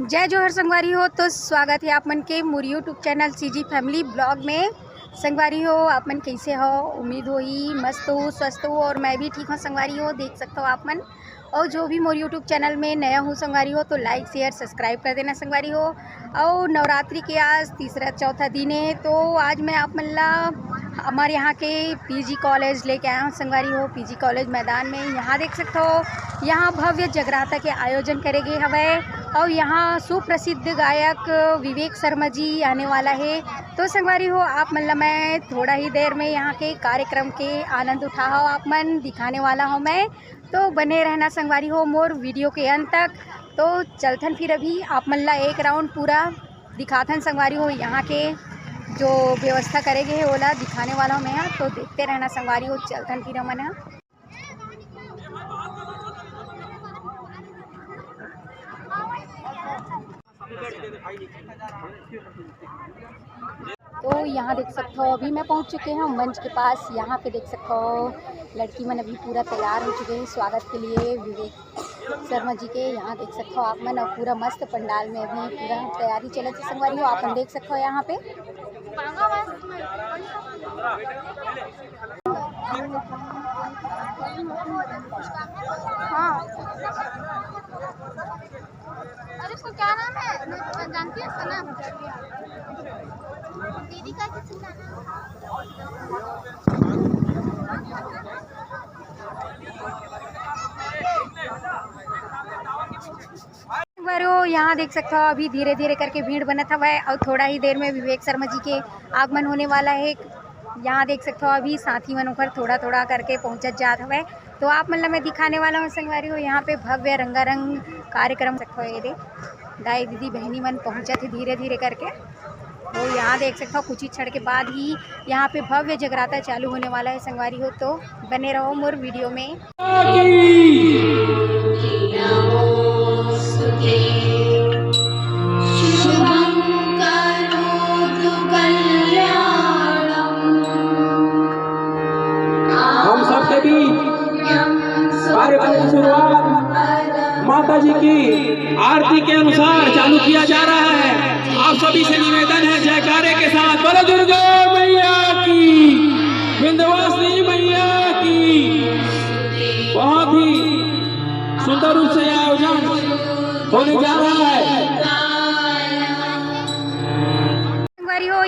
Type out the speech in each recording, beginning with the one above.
जय जोहर संगवारी हो। तो स्वागत है आप मन के मोर YouTube channel CG family blog में। संगवारी हो आप मन कैसे हो, उम्मीद हो ही मस्त हो, स्वस्थ हो और मैं भी ठीक हूँ। संगवारी हो देख सकते हो आप मन, और जो भी मोर यूट्यूब चैनल में नया हूँ संगवारी हो तो लाइक शेयर सब्सक्राइब कर देना संगवारी हो। और नवरात्रि के आज तीसरा चौथा दिन है, तो आज मैं आप मन ला हमारे यहाँ के पीजी कॉलेज लेके आया हूँ संगवारी हो। पीजी कॉलेज मैदान में यहाँ देख सकते हो, यहाँ भव्य जगराता के आयोजन करेंगे हवे और यहाँ सुप्रसिद्ध गायक विवेक शर्मा जी आने वाला है। तो संगवारी हो आप मन ला मैं थोड़ा ही देर में यहाँ के कार्यक्रम के आनंद उठाओ आप मन दिखाने वाला हूँ मैं, तो बने रहना संगवारी हो मोर वीडियो के अंत तक। तो चलथन फिर अभी आप मन ला एक राउंड पूरा दिखाथन संगवारी हो, यहाँ के जो व्यवस्था करेंगे ओला दिखाने वाला हूँ मैं, तो देखते रहना संगवारी हो। चलथन फिर हमन तो यहाँ देख सकते हो अभी मैं पहुँच चुके हैं मंच के पास। यहाँ पे देख सकते हो लड़की मन अभी पूरा तैयार हो चुके हैं स्वागत के लिए विवेक शर्मा जी के। यहाँ देख सकते हो आप मन, और पूरा मस्त पंडाल में अभी पूरा तैयारी चलत है संगवारी हो। आप देख सकते हो यहाँ पे हाँ, अरे उसका क्या नाम है जानती है सनम दीदी का किसी यहाँ देख सकते हो अभी धीरे धीरे करके भीड़ बनत हवा है और थोड़ा ही देर में विवेक शर्मा जी के आगमन होने वाला है। यहाँ देख सकते हो अभी साथी मन ऊपर थोड़ा थोड़ा करके पहुँचत जात हवा, तो आप मतलब मैं दिखाने वाला हूँ संगवारी हो। यहाँ पे भव्य रंगारंग कार्यक्रम सकते हो, ये दे दाई दीदी बहनी मन पहुँचत है धीरे धीरे करके। तो यहाँ देख सकते हो कुछ ही क्षण के बाद ही यहाँ पे भव्य जगराता चालू होने वाला है संगवारी हो, तो बने रहो मोर वीडियो में। हम सबके बीच कार्यक्रम की शुरुआत माता जी की आरती के अनुसार चालू किया जा रहा है। आप सभी से निवेदन है जयकारे के साथ बोलो दुर्गा मैया की, विंध्यवासिनी मैया की। बहुत ही सुंदर रूप से आयोजन होने जा रहा है।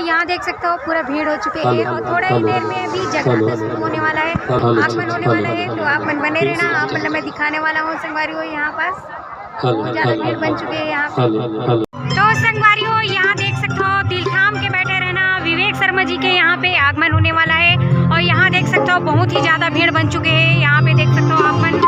यहाँ देख सकते हो पूरा भीड़ हो चुके हैं और थोड़ा ही देर में अभी जगराता शुरू होने वाला है, आगमन होने वाला है। तो आप मन बने रहना, आप मतलब मैं दिखाने वाला हूँ संगवारी हो। यहाँ पास बहुत ज्यादा भीड़ बन चुके हैं यहाँ पे। तो संगवारी हो यहाँ देख सकते हो दिल थाम के बैठे रहना, विवेक शर्मा जी के यहाँ पे आगमन होने वाला है। और यहाँ देख सकते हो बहुत ही ज्यादा भीड़ बन चुके हैं, यहाँ पे देख सकते हो आप मन।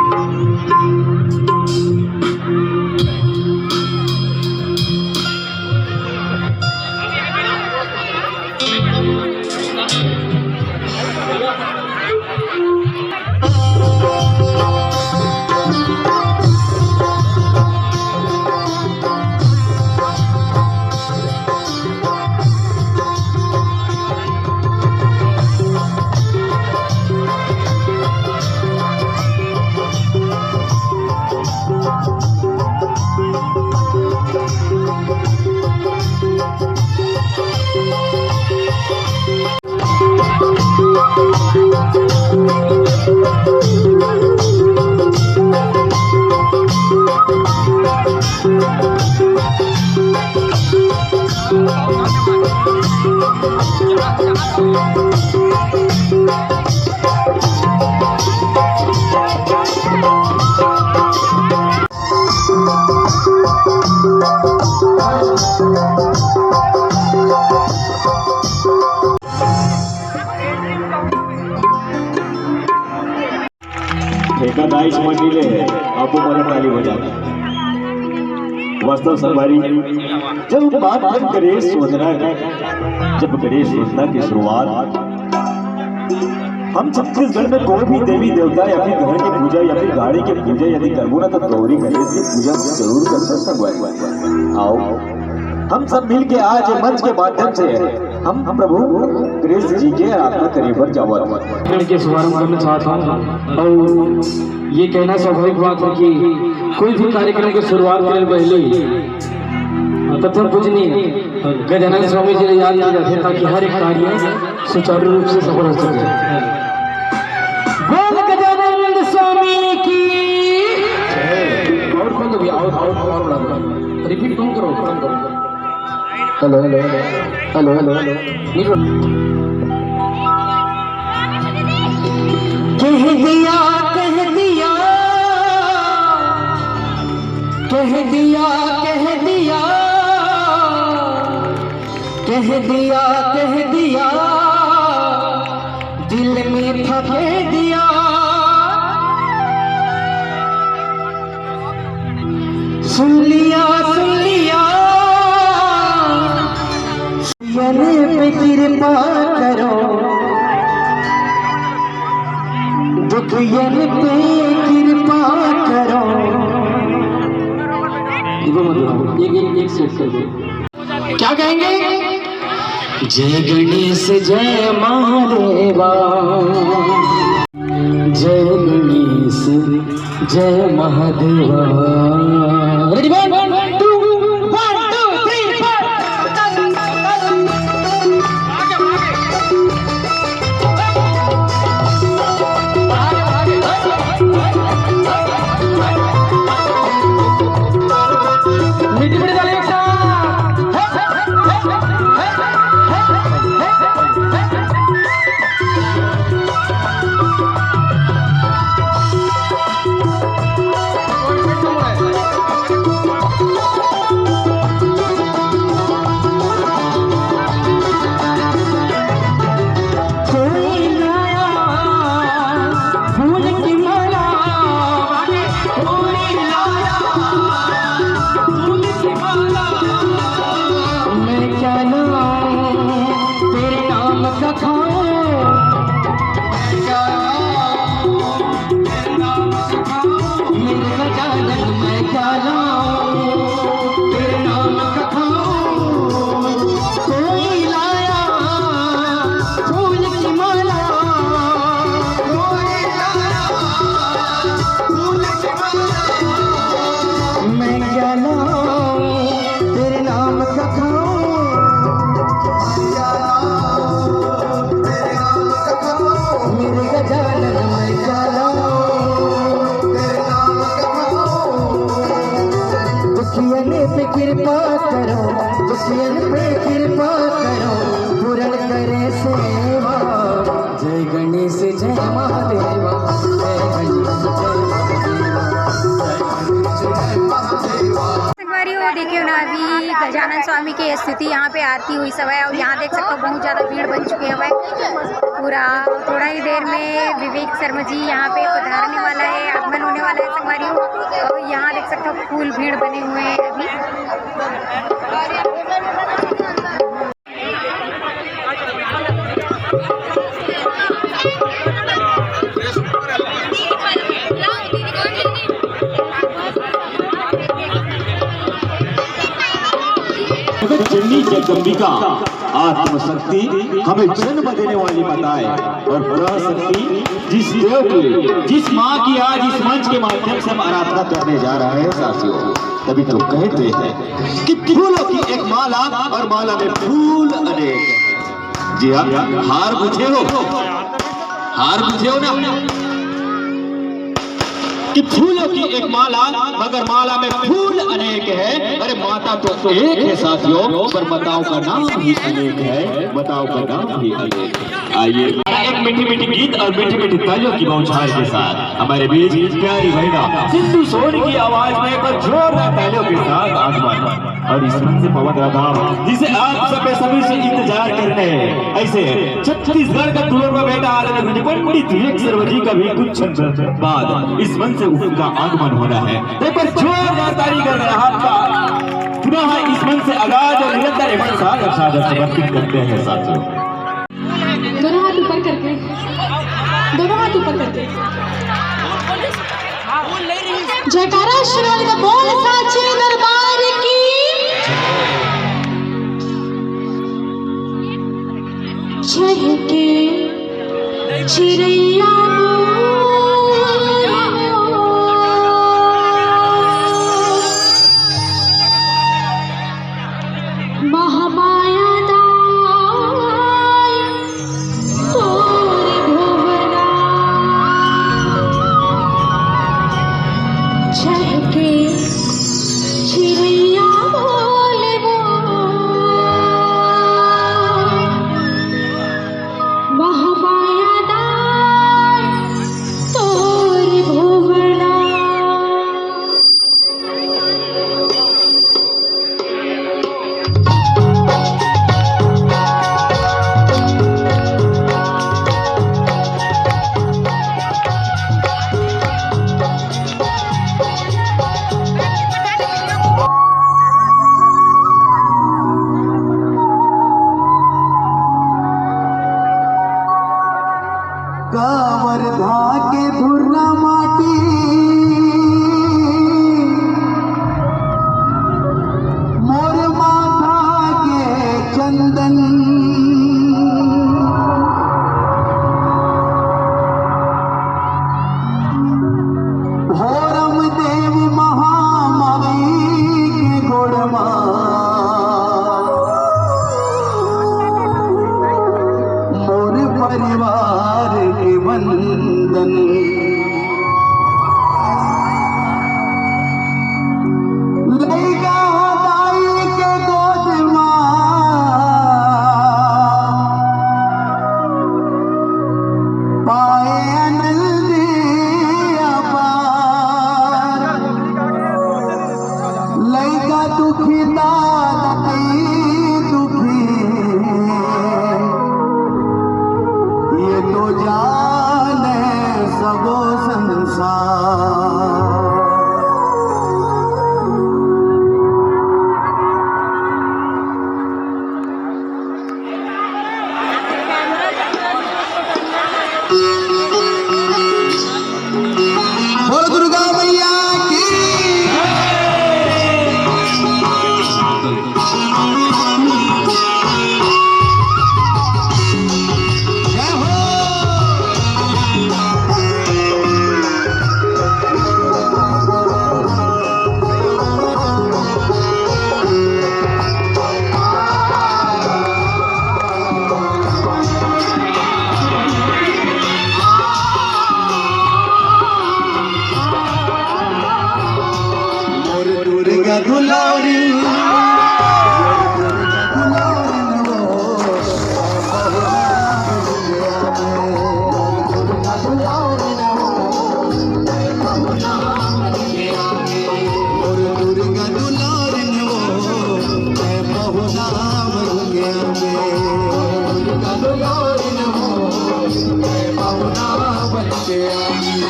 एकादाईस मंदिर आपको मन ताली बजाना। वास्तव संगवारी जब बात हम गणेश वंदना की, जब गणेश वंदना की शुरुआत हम छत्तीसगढ़ में कोई भी देवी देवता या फिर घर की पूजा या फिर गाड़ी की पूजा यदि करबो ना तो गौरी गणेश की पूजा जरूर करते संगवारी। आओ हम सब मिल के आज मंच के माध्यम से हम प्रभु गणेश जी के आराधना करे पर जावा के शुभारंभ करना चाहता हूँ। और ये कहना स्वाभाविक बात है कि कोई भी कार्यक्रम की शुरुआत करने पहले प्रथम पूजनीय गजानन स्वामी जी ने याद किया जाता है ताकि हर एक कार्य सुचारू रूप से सफल हो सके। बोल गजानन स्वामी की। और कौन भी और बढ़ा दो, रिपीट कौन करो। Hello hello hello hello hello. कह दिया कह दिया कह दिया कह दिया कह दिया कह दिया दिल में था कह दिया। सुन लिया पे कृपा करो, दुखियन पे कृपा करो। एक सेट कर दो। क्या कहेंगे? जय गणेश जय महादेवा, जय गणेश जय महादेवा। रेडी 1 2 1 2 3 4। कृपा करो, दुखियन पे कृपा करो, पूर्ण करे सेवा। जय गणेश जय महादेवा, जय गणेश जय महादेवा। संगवारी हो देखियो ना, अभी गजानन स्वामी की स्तुति यहाँ पे आरती हुई सब है और यहाँ देख सकते हो बहुत ज़्यादा भीड़ बन चुके हैं पूरा। थोड़ा ही देर में विवेक शर्मा जी यहाँ पे पधारने वाला है, आगमन होने वाला है संगवारी हो। तो यहाँ देख सकते हो फुल भीड़ बने हुए हैं अभी। चंडी जगदम्बिका आत्मशक्ति हमें जन्म देने वाली बताए और पराशक्ति जिस देव की, जिस माँ की आज इस मंच के माध्यम से हम आराधना करने जा रहे हैं साथियों। तभी तो कहते हैं कि फूलों की एक माला और माला में फूल अनेक। जी हाँ, हार बुझे हो ना कि फूलों की एक माला मगर माला में फूल अनेक है। अरे माता तो एक है साथियों, पर माताओं का नाम भी अनेक है, माताओं का नाम भी अनेक है। आइए एक मीठी मीठी गीत और मीठी मीठी तालियों की बौछार के साथ हमारे बीच प्यारी बहना सिंधु सोनी की आवाज में एक जोरदार तालियों के साथ आगमन। और इस से पवन राधा जिसे आप सब सभी से इंतजार कर रहे हैं, ऐसे छत्तीसगढ़ का तुलर बेटा आनंद पंडित विवेक शर्मा जी का भी कुछ बाद इस मन से उनका आगमन होना है। पर जोरदार ताली कर रहा आपका पुनः इस मन से आगाज और निरंतर एवं सागर सागर समर्पित करते हैं साथियों। दोनों हाथ ऊपर करके, दोनों हाथ ऊपर करके जयकारा श्री का बोल साचे दरबार की। चहके चिड़ैया महामाया दाई तोरे भुवना चहके चिड़ैया बोले वो महामाया दाई तोरे भुवना। कावरधा के धुर्रा माटी मोर माथा के चंदन भोरम देव महामाई के गोड़मा मोर परिवार के वंदन लैगा दाई के गोद पाए आनंद अपार लैगा दुखी दाई दुखी ये तो जाने सबो संसार। बोलो दुर्गा मैया की जय हो। मोर दुर्गा दुलारी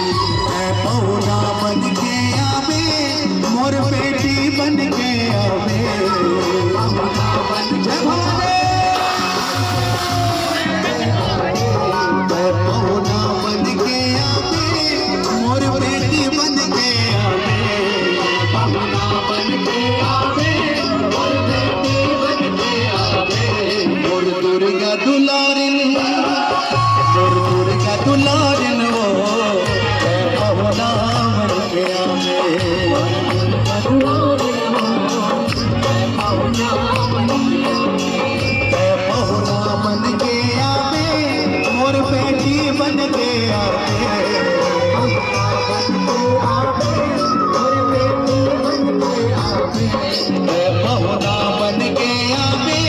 पौना बन के आवे मोर बेटी बन के आवे जय भवानी। पौना बन के आवे मोर बेटी बन के आवे पौना बन के आवे मोर बेटी बन के आवे मोर दुर्गा दुलारिन मोर दुर्गा दुलारिन वो पहुना बन के आवे पहुना बन के आवे मोर बेटी बन के आवे पहुना बन के आवे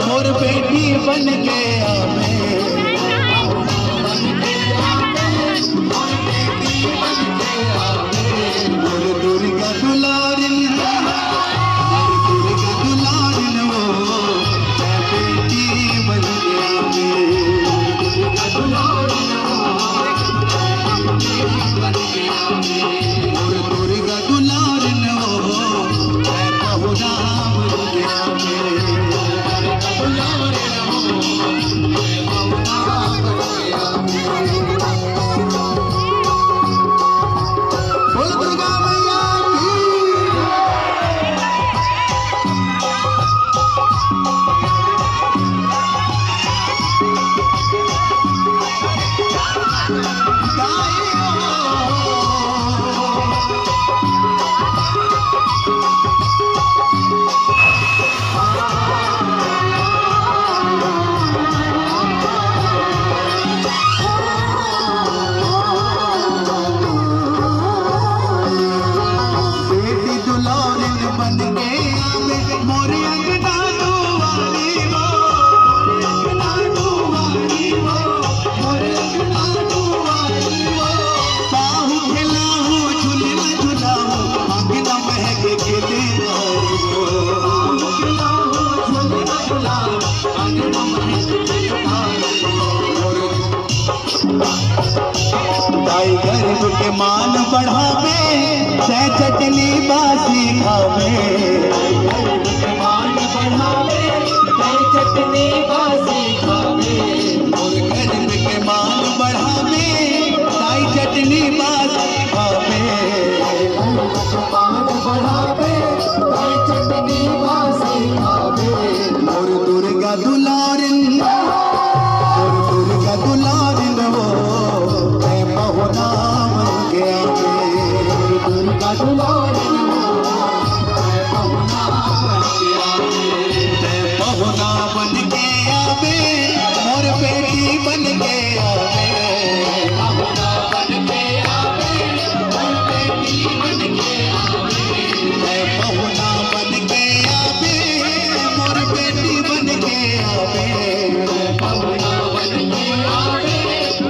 मोर बेटी बन के आवे मोर दुर्गा दुलारिन वो बेटी बन के आवे मोर दुर्गा दुलारिन वो पहुना बन के आवे मोरे अंगना दुआरी वो, मोरे अंगना दुआरी वो, मोरे अंगना दुआरी वो। बाहु खिलाऊं झुलना झुलाऊं अंगना महक के दीवारी वो, बाहु खिलाऊं झुलना झुलाऊं अंगना महक के दीवारी वो। ताई गर्भ के मान बढ़ावे सह चटनी बासी खावे, गर्भ के मान बढ़ावे सह चटनी बासी खावे, और गर्भ के मान बढ़ावे ताई चटनी बासी खावे, गर्भ के मान बढ़ावे ताई चटनी बासी खावे। और दुर्गा दुलारिन, और दुर्गा दुलारिन वो पहुना बन के आवे, दुर्गा दुलारिन पहुना बन के आवे, पहुना बन के आवे, मोर बेटी बन के आवे, पहुना बन के आवे, मोर बेटी बन के आवे, पहुना बन के आवे, मोर बेटी बन के आवे, पहुना बन के आवे,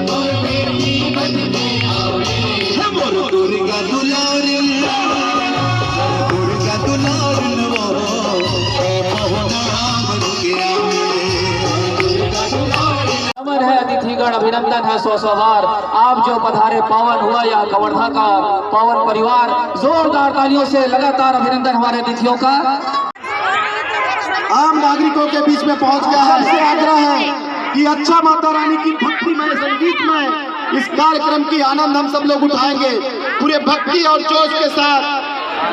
मोर बेटी बन के आवे। मोर दुर्गा दुलारिन, दुर्गा दुलारिन वो पहुना बन के आवे, दुर्गा दुलारिन। अमर है अतिथिगण, अभिनंदन है सौ सौ बार। आप जो पधारे पावन हुआ या कवर्धा का पावन परिवार, जोरदार तालियों से लगातार अभिनंदन हमारे अतिथियों का। आम नागरिकों के बीच में पहुंच गया है। सबसे आग्रह है कि अच्छा माता रानी की भक्तिमय संगीत में इस कार्यक्रम की आनंद हम सब लोग उठाएंगे पूरे भक्ति और जोश के साथ।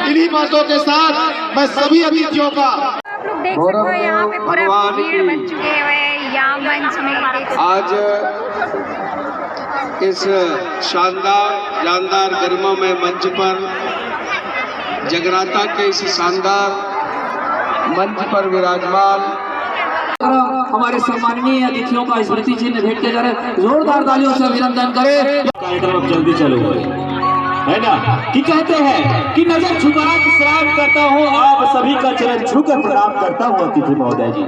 इन्हीं बातों के साथ मैं सभी अतिथियों का आप लोग देख सकते हो यहाँ पे पूरा भीड़ बन चुके हैं यहाँ मंच में। देख सकते आज इस शानदार गरिमामय मंच पर जगराता के इस शानदार मंच पर विराजमान हमारे सम्माननीय अतिथियों का स्मृति चिन्ह भेंट किया जा रहा है। जोरदार तालियों से अभिनंदन करें। कार्यक्रम अब जल्दी चालू हो है ना, कि कहते हैं कि नजर झुका के सलाम करता हूँ आप सभी का चरण छूकर प्रणाम करता हूँ अतिथि महोदय जी।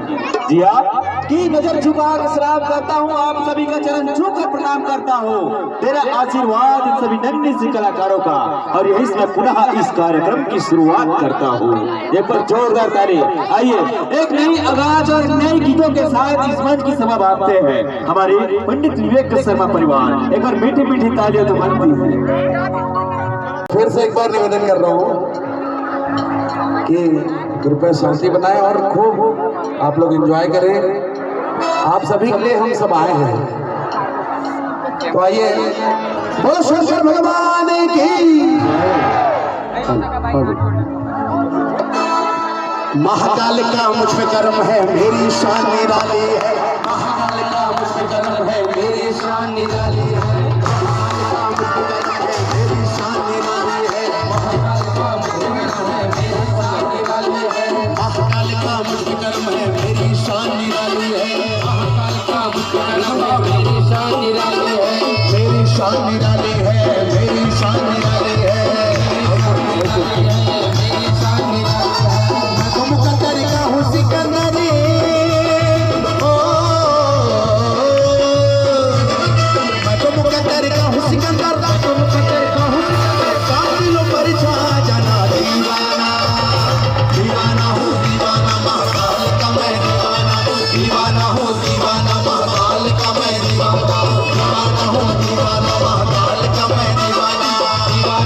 जी हाँ, कि नजर झुका के सलाम करता हूँ आप सभी का चरण छूकर प्रणाम करता हूँ। तेरा आशीर्वाद इन सभी नन्हे से कलाकारों का, और यही से मैं पुनः इस कार्यक्रम की शुरुआत करता हूँ। एक बार जोरदार ताली। आइए एक नई आगाज और नए गीतों के साथ इस मंच की सभा बांधते हैं हमारे पंडित विवेक शर्मा परिवार। एक बार मीठी मीठी तालियां तो बनती है। फिर से एक बार निवेदन कर रहा हूँ कि कृपया शांति बनाएं और खूब आप लोग एंजॉय करें। आप सभी के लिए हम सब आए हैं, तो आइए बोलो शंकर भगवान की। महाकाल का मुझ पे कर्म है, मेरी शान निराली है। महाकाल का मुझ पे कर्म है, मेरी शान निराली है। महाकाल का मुझ पे कर्म है, मेरी शान निराली है। महाकाल का मुझ पे कर्म है, मेरी शान निराली है। मेरी शान निराली है, मेरी शान निराली है, मेरी शान निराली है। मैं तो मुकद्दर का हूँ सिकंदरी, मैं तो मुकद्दर का हूँ सिकंदर, मैं तो मुकद्दर का हूँ सिकंदर। कातिलों पर छा जाना दीवाना, दीवाना हूँ दीवाना महाकाल का मैं दीवाना, दीवाना हूँ दीवाना महाकाल का मैं दीवाना, दीवाना हूँ दीवाना महाकाल का मैं दीवाना, दीवाना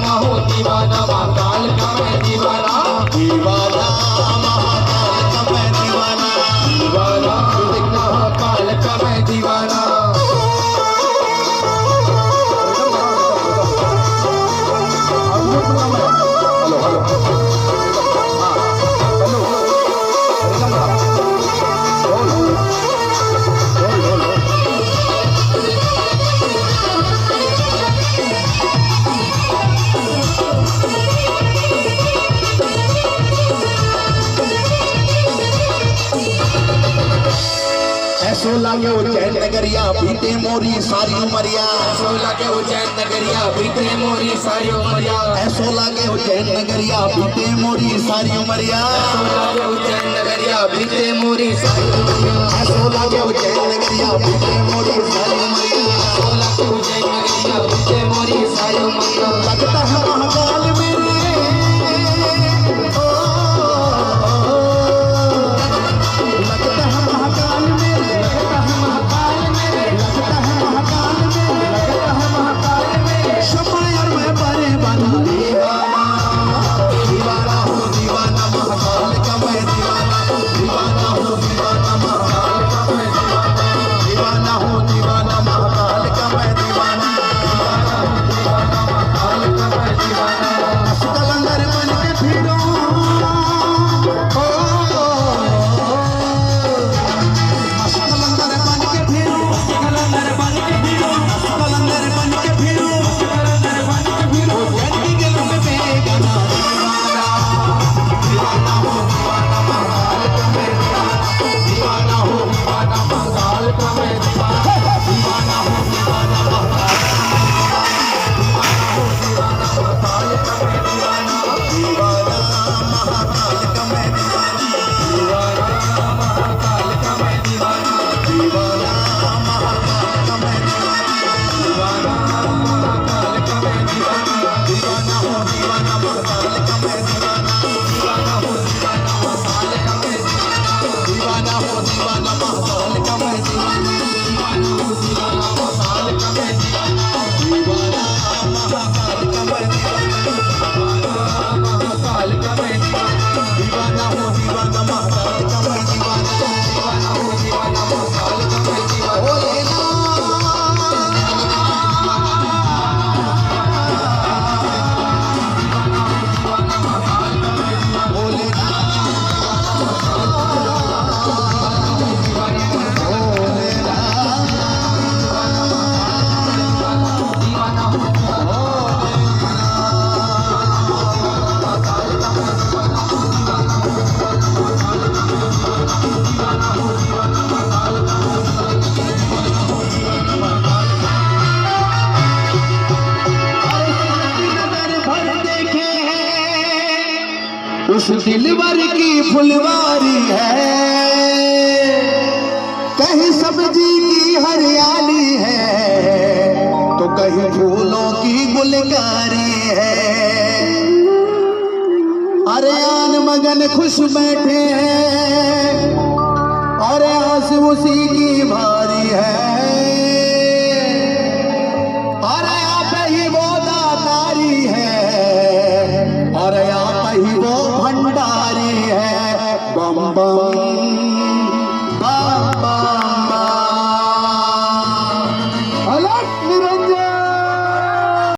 ऐसो लागे उज्जैन नगरिया बीते मोरी सारी उमरिया, ऐसो लागे उज्जैन नगरिया बीते मोरी सारी उमरिया, ऐसो लागे उज्जैन नगरिया बीते मोरी सारी उमरिया, ऐसो लागे उज्जैन नगरिया बीते मोरी सारी उमरिया, ऐसो लागे उज्जैन नगरिया बीते मोरी सारी उमरिया, ऐसो लागे उज्जैन नगरिया बीते मोरी सारी उमरिया। लगता है महाकाल मेरे उस दिलवर की फुलवारी है, कहीं सब्जी की हरियाली है तो कहीं फूलों की गुलकारी है। अरे आन मगन खुश बैठे हैं और आस उसी की भारी है। अरे आप ही वो दातारी है और आप ही वो भंडारी है। बम बम